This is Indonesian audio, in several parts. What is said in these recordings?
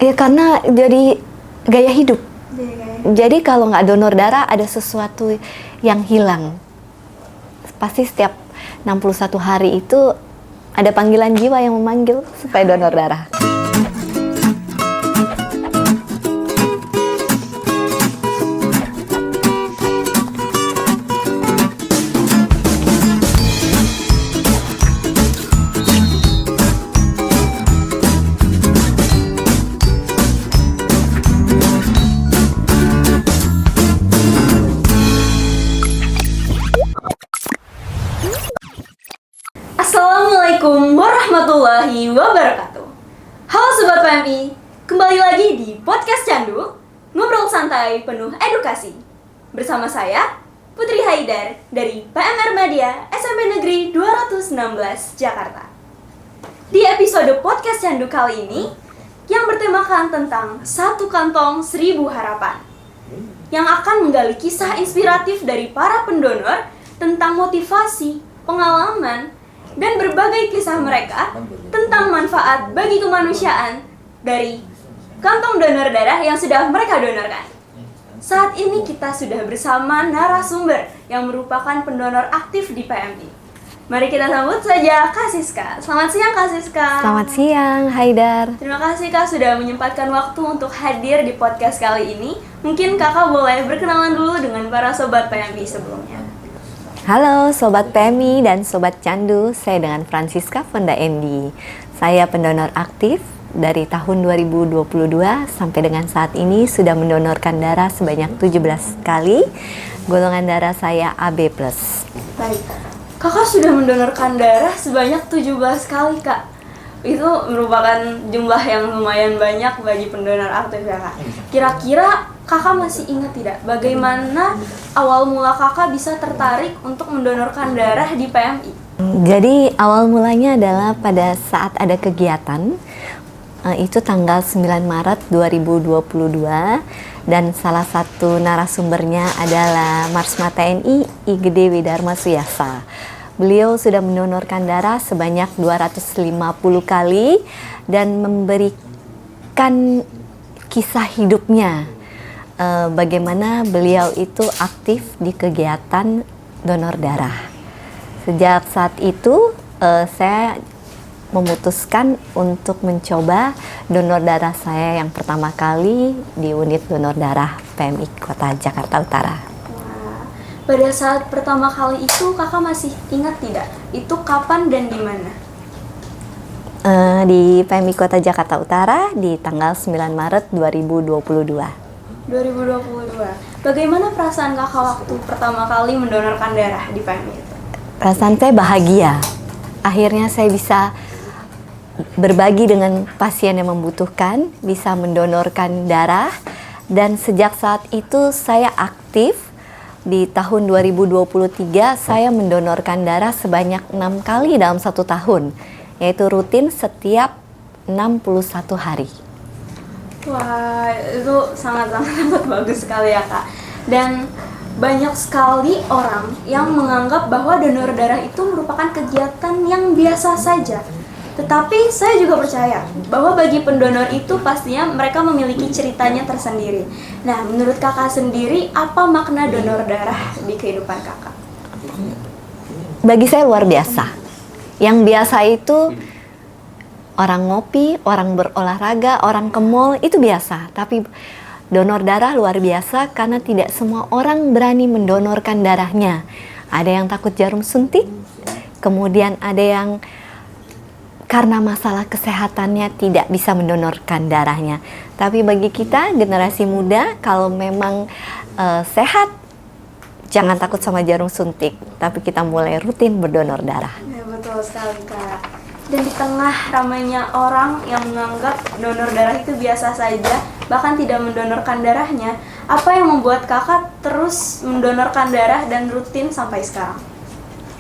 Ya karena jadi gaya hidup. Jadi kalau nggak donor darah ada sesuatu yang hilang. Pasti setiap 61 hari itu ada panggilan jiwa yang memanggil supaya donor darah. Assalamualaikum warahmatullahi wabarakatuh. Halo Sobat PMI, kembali lagi di Podcast Candu, ngobrol santai penuh edukasi. Bersama saya, Putri Haidar dari PMR Media SMP Negeri 216 Jakarta. Di episode Podcast Candu kali ini, yang bertemakan tentang Satu Kantong 1000 Harapan, yang akan menggali kisah inspiratif dari para pendonor tentang motivasi, pengalaman, dan berbagai kisah mereka tentang manfaat bagi kemanusiaan dari kantong donor darah yang sudah mereka donorkan. Saat ini kita sudah bersama narasumber yang merupakan pendonor aktif di PMI. Mari kita sambut saja Kak Siska. Selamat siang Kak Siska. Selamat siang Haidar. Terima kasih Kak sudah menyempatkan waktu untuk hadir di podcast kali ini. Mungkin Kakak boleh berkenalan dulu dengan para Sobat PMI sebelumnya. Halo Sobat PMI dan Sobat Candu, saya dengan Francisca Fonda Endi. Saya pendonor aktif dari tahun 2022 sampai dengan saat ini sudah mendonorkan darah sebanyak 17 kali. Golongan darah saya AB+. Baik, Kakak sudah mendonorkan darah sebanyak 17 kali Kak. Itu merupakan jumlah yang lumayan banyak bagi pendonor aktif ya Kak. Kira-kira Kakak masih ingat tidak bagaimana awal mula Kakak bisa tertarik untuk mendonorkan darah di PMI? Jadi awal mulanya adalah pada saat ada kegiatan, itu tanggal 9 Maret 2022, dan salah satu narasumbernya adalah Marsma TNI Igede Widarma Suyasa. Beliau sudah mendonorkan darah sebanyak 250 kali dan memberikan kisah hidupnya. Bagaimana beliau itu aktif di kegiatan donor darah. Sejak saat itu saya memutuskan untuk mencoba donor darah saya yang pertama kali di unit donor darah PMI Kota Jakarta Utara. Wah, pada saat pertama kali itu Kakak masih ingat tidak? Itu kapan dan di mana? Di PMI Kota Jakarta Utara di tanggal 9 Maret 2022. 2022. Bagaimana perasaan Kakak waktu pertama kali mendonorkan darah di PMI itu? Perasaan saya bahagia. Akhirnya saya bisa berbagi dengan pasien yang membutuhkan, bisa mendonorkan darah, dan sejak saat itu saya aktif. Di tahun 2023 saya mendonorkan darah sebanyak 6 kali dalam 1 tahun, yaitu rutin setiap 61 hari. Wah, itu sangat bagus sekali ya Kak. Dan banyak sekali orang yang menganggap bahwa donor darah itu merupakan kegiatan yang biasa saja. Tetapi saya juga percaya bahwa bagi pendonor itu pastinya mereka memiliki ceritanya tersendiri. Nah, menurut Kakak sendiri, apa makna donor darah di kehidupan Kakak? Bagi saya luar biasa. Yang biasa itu orang ngopi, orang berolahraga, orang ke mall, itu biasa. Tapi donor darah luar biasa karena tidak semua orang berani mendonorkan darahnya. Ada yang takut jarum suntik, kemudian ada yang karena masalah kesehatannya tidak bisa mendonorkan darahnya. Tapi bagi kita, generasi muda, kalau memang sehat, jangan takut sama jarum suntik. Tapi kita mulai rutin berdonor darah. Ya, betul sekali Kak. Dan di tengah ramainya orang yang menganggap donor darah itu biasa saja, bahkan tidak mendonorkan darahnya, apa yang membuat Kakak terus mendonorkan darah dan rutin sampai sekarang?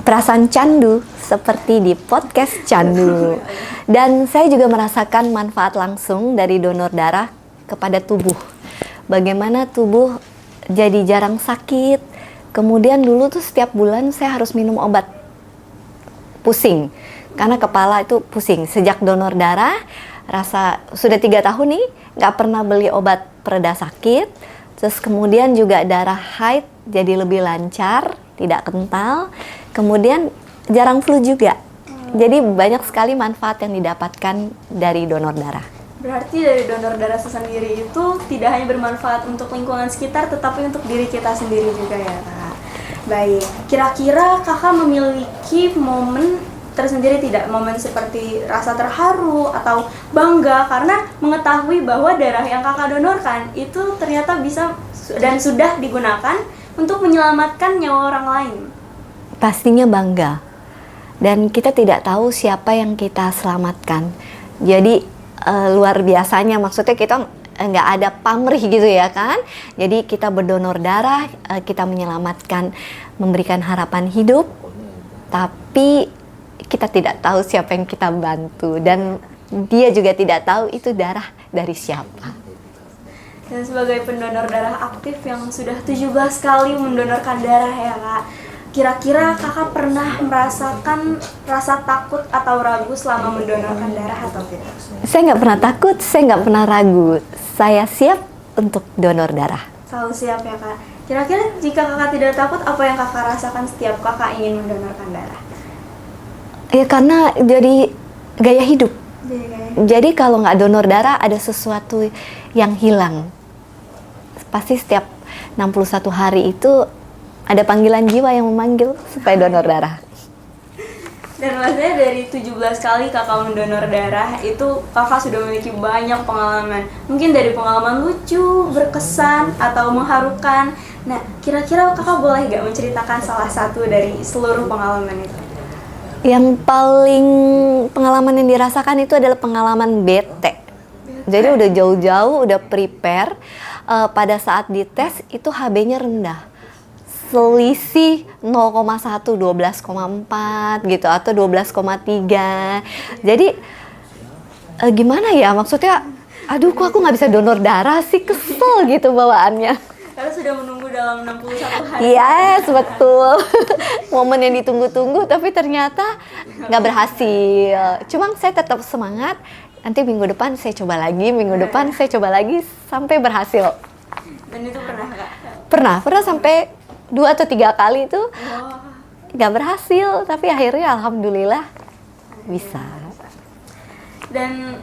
Perasaan candu seperti di podcast Candu. Dan saya juga merasakan manfaat langsung dari donor darah kepada tubuh. Bagaimana tubuh jadi jarang sakit. Kemudian dulu tuh setiap bulan saya harus minum obat pusing. Karena kepala itu pusing. Sejak donor darah, rasa sudah 3 tahun nih nggak pernah beli obat pereda sakit. Terus kemudian juga darah haid jadi lebih lancar, tidak kental. Kemudian jarang flu juga. Jadi banyak sekali manfaat yang didapatkan dari donor darah. Berarti dari donor darah sendiri itu tidak hanya bermanfaat untuk lingkungan sekitar, tetapi untuk diri kita sendiri juga ya Kak. Baik, kira-kira Kakak memiliki momen tersendiri tidak? Momen seperti rasa terharu atau bangga karena mengetahui bahwa darah yang Kakak donorkan itu ternyata bisa dan sudah digunakan untuk menyelamatkan nyawa orang lain. Pastinya bangga. Dan kita tidak tahu siapa yang kita selamatkan. Jadi luar biasanya, maksudnya kita nggak ada pamrih gitu ya kan. Jadi kita berdonor darah, kita menyelamatkan, memberikan harapan hidup, tapi kita tidak tahu siapa yang kita bantu, dan dia juga tidak tahu itu darah dari siapa. Dan sebagai pendonor darah aktif yang sudah 17 kali mendonorkan darah ya Kak, kira-kira Kakak pernah merasakan rasa takut atau ragu selama mendonorkan darah atau tidak? Saya nggak pernah takut, saya nggak pernah ragu. Saya siap untuk donor darah. Selalu siap ya Kak. Kira-kira jika Kakak tidak takut, apa yang Kakak rasakan setiap Kakak ingin mendonorkan darah? Ya karena jadi gaya hidup. Jadi, Jadi kalau nggak donor darah ada sesuatu yang hilang. Pasti setiap 61 hari itu ada panggilan jiwa yang memanggil supaya donor darah. dan maksudnya dari 17 kali Kakak mendonor darah itu Kakak sudah memiliki banyak pengalaman. Mungkin dari pengalaman lucu, berkesan, atau mengharukan. Nah, kira-kira Kakak boleh nggak menceritakan salah satu dari seluruh pengalaman itu? Yang paling pengalaman yang dirasakan itu adalah pengalaman bete. Jadi udah jauh-jauh, udah prepare. Pada saat dites itu HB-nya rendah. Selisih 0,1, 12,4 gitu atau 12,3. Jadi gimana ya, maksudnya aduh kok aku nggak bisa donor darah sih, kesel gitu bawaannya. Karena sudah menunggu dalam 61 hari. Yes, betul. Momen yang ditunggu-tunggu tapi ternyata nggak berhasil. Cuma saya tetap semangat. Nanti minggu depan saya coba lagi, minggu depan saya coba lagi sampai berhasil. Dan itu pernah Kak? Pernah sampai 2 atau 3 kali itu Wah. nggak berhasil, tapi akhirnya alhamdulillah bisa. Dan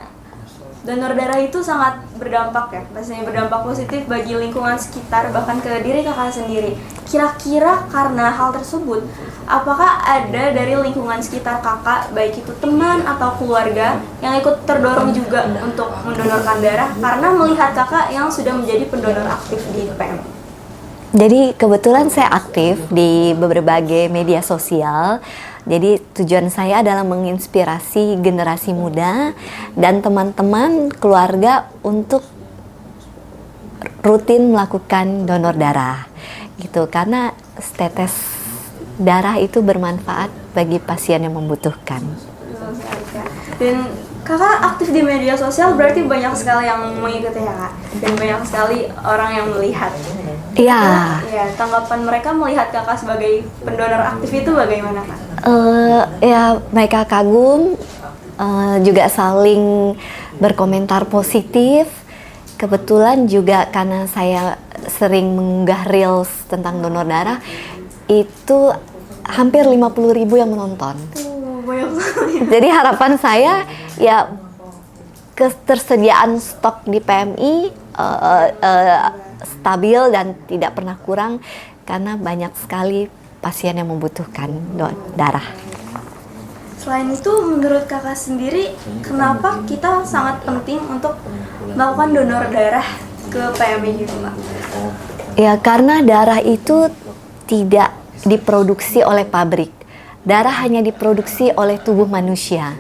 donor darah itu sangat berdampak ya, pastinya berdampak positif bagi lingkungan sekitar, bahkan ke diri Kakak sendiri. Kira-kira karena hal tersebut, apakah ada dari lingkungan sekitar Kakak, baik itu teman atau keluarga, yang ikut terdorong juga untuk mendonorkan darah karena melihat Kakak yang sudah menjadi pendonor aktif di PMI? Jadi kebetulan saya aktif di berbagai media sosial. Jadi tujuan saya adalah menginspirasi generasi muda dan teman-teman keluarga untuk rutin melakukan donor darah. Gitu, karena setetes darah itu bermanfaat bagi pasien yang membutuhkan. Dan Kakak aktif di media sosial berarti banyak sekali yang mengikuti ya Kak, dan banyak sekali orang yang melihat. Iya. Ya, tanggapan mereka melihat Kakak sebagai pendonor aktif itu bagaimana Kak? Ya mereka kagum, juga saling berkomentar positif. Kebetulan juga karena saya sering mengunggah reels tentang donor darah, itu hampir 50.000 yang menonton. Banyak sekali. Jadi harapan saya ya ketersediaan stok di PMI stabil dan tidak pernah kurang karena banyak sekali pasien yang membutuhkan darah. Selain itu, menurut Kakak sendiri, kenapa kita sangat penting untuk melakukan donor darah ke PMI gitu Kak? Ya karena darah itu tidak diproduksi oleh pabrik. Darah hanya diproduksi oleh tubuh manusia.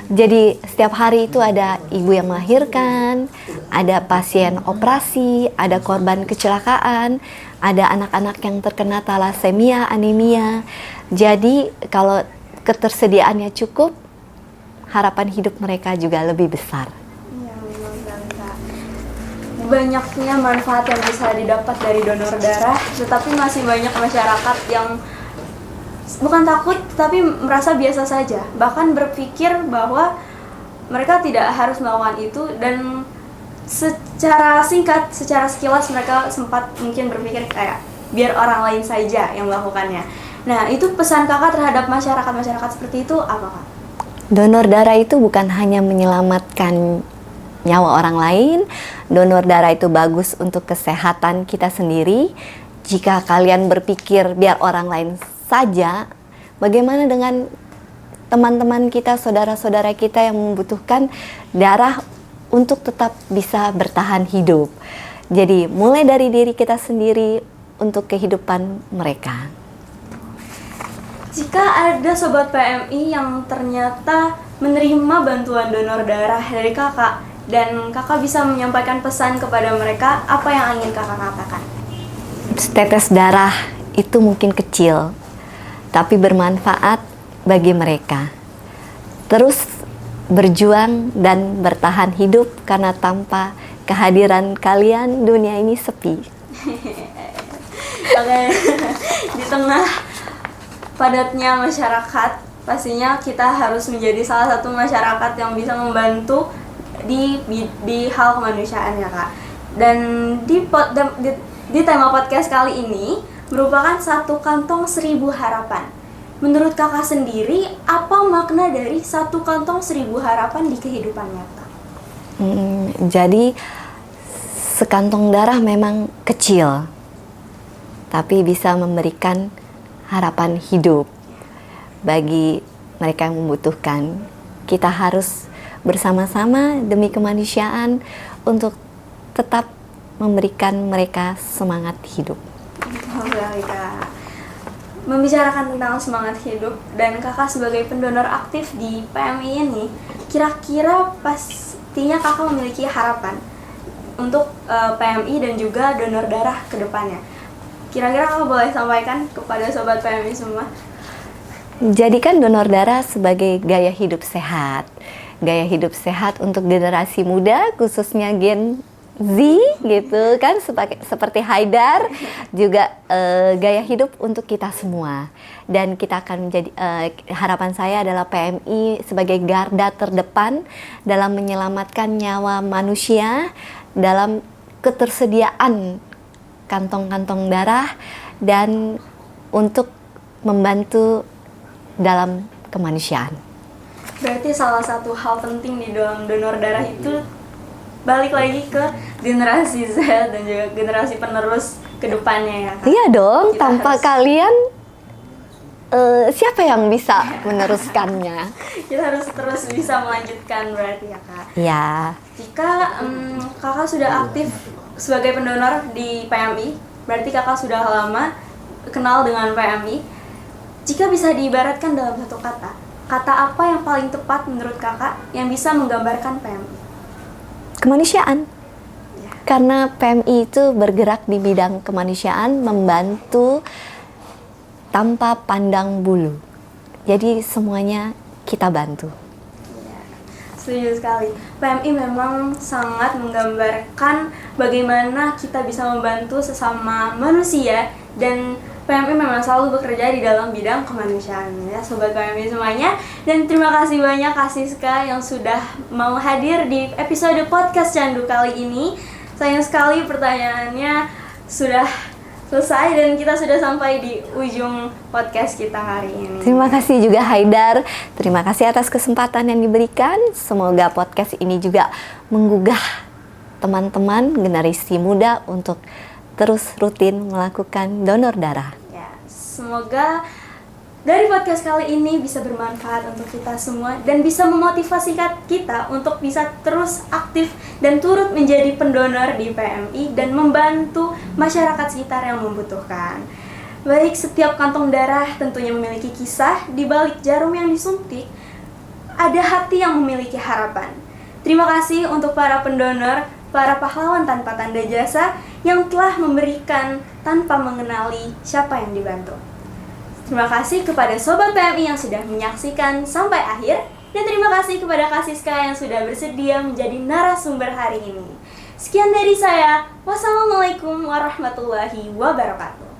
Jadi setiap hari itu ada ibu yang melahirkan, ada pasien operasi, ada korban kecelakaan, ada anak-anak yang terkena talasemia, anemia. Jadi kalau ketersediaannya cukup, harapan hidup mereka juga lebih besar. Ya, memang Kak. Banyaknya manfaat yang bisa didapat dari donor darah, tetapi masih banyak masyarakat yang bukan takut, tapi merasa biasa saja. Bahkan berpikir bahwa mereka tidak harus melakukan itu, dan secara singkat, secara sekilas mereka sempat mungkin berpikir kayak biar orang lain saja yang melakukannya. Nah, itu pesan kakak terhadap masyarakat seperti itu apa, Kak? Donor darah itu bukan hanya menyelamatkan nyawa orang lain. Donor darah itu bagus untuk kesehatan kita sendiri. Jika kalian berpikir biar orang lain saja, bagaimana dengan teman-teman kita, saudara-saudara kita yang membutuhkan darah untuk tetap bisa bertahan hidup? Jadi mulai dari diri kita sendiri untuk kehidupan mereka. Jika ada sobat PMI yang ternyata menerima bantuan donor darah dari kakak, dan kakak bisa menyampaikan pesan kepada mereka, apa yang ingin kakak katakan? Setetes darah itu mungkin kecil, tapi bermanfaat bagi mereka. Terus berjuang dan bertahan hidup, karena tanpa kehadiran kalian dunia ini sepi. Oke, di tengah padatnya masyarakat, pastinya kita harus menjadi salah satu masyarakat yang bisa membantu di hal kemanusiaan ya, Kak. Dan di tema podcast kali ini merupakan satu kantong 1000 harapan. Menurut kakak sendiri, apa makna dari satu kantong 1000 harapan di kehidupan nyata? Jadi sekantong darah memang kecil, tapi bisa memberikan harapan hidup bagi mereka yang membutuhkan. Kita harus bersama-sama demi kemanusiaan untuk tetap memberikan mereka semangat hidup. Baik, Kak. Membicarakan tentang semangat hidup dan kakak sebagai pendonor aktif di PMI ini, kira-kira pastinya kakak memiliki harapan untuk PMI dan juga donor darah ke depannya. Kira-kira kakak boleh sampaikan kepada sobat PMI semua? Jadikan donor darah sebagai gaya hidup sehat. Gaya hidup sehat untuk generasi muda, khususnya Gen Z gitu kan, seperti Haidar juga gaya hidup untuk kita semua. Dan kita akan menjadi harapan saya adalah PMI sebagai garda terdepan dalam menyelamatkan nyawa manusia, dalam ketersediaan kantong-kantong darah, dan untuk membantu dalam kemanusiaan. Berarti salah satu hal penting di dalam donor darah itu balik lagi ke generasi Z dan juga generasi penerus ke depannya ya, Kak? Iya dong, Kita tanpa harus- kalian siapa yang bisa meneruskannya? Kita harus terus bisa melanjutkan berarti ya, Kak? Ya, Jika kakak sudah aktif sebagai pendonor di PMI, berarti kakak sudah lama kenal dengan PMI. Jika bisa diibaratkan dalam satu kata, kata apa yang paling tepat menurut kakak yang bisa menggambarkan PMI? kemanusiaan. Karena PMI itu bergerak di bidang kemanusiaan, membantu tanpa pandang bulu. Jadi semuanya kita bantu. Setuju sekali. PMI memang sangat menggambarkan bagaimana kita bisa membantu sesama manusia, dan PMI memang selalu bekerja di dalam bidang kemanusiaan ya sobat PMI semuanya. Dan terima kasih banyak Kak Siska yang sudah mau hadir di episode podcast Candu kali ini. Sayang sekali pertanyaannya sudah selesai dan kita sudah sampai di ujung podcast kita hari ini. Terima kasih juga Haidar. Terima kasih atas kesempatan yang diberikan. Semoga podcast ini juga menggugah teman-teman generasi muda untuk terus rutin melakukan donor darah. Ya, semoga dari podcast kali ini bisa bermanfaat untuk kita semua dan bisa memotivasi kita untuk bisa terus aktif dan turut menjadi pendonor di PMI dan membantu masyarakat sekitar yang membutuhkan. Baik, setiap kantong darah tentunya memiliki kisah. Di balik jarum yang disuntik, ada hati yang memiliki harapan. Terima kasih untuk para pendonor, para pahlawan tanpa tanda jasa yang telah memberikan tanpa mengenali siapa yang dibantu. Terima kasih kepada Sobat PMI yang sudah menyaksikan sampai akhir, dan terima kasih kepada Kak Siska yang sudah bersedia menjadi narasumber hari ini. Sekian dari saya. Wassalamualaikum warahmatullahi wabarakatuh.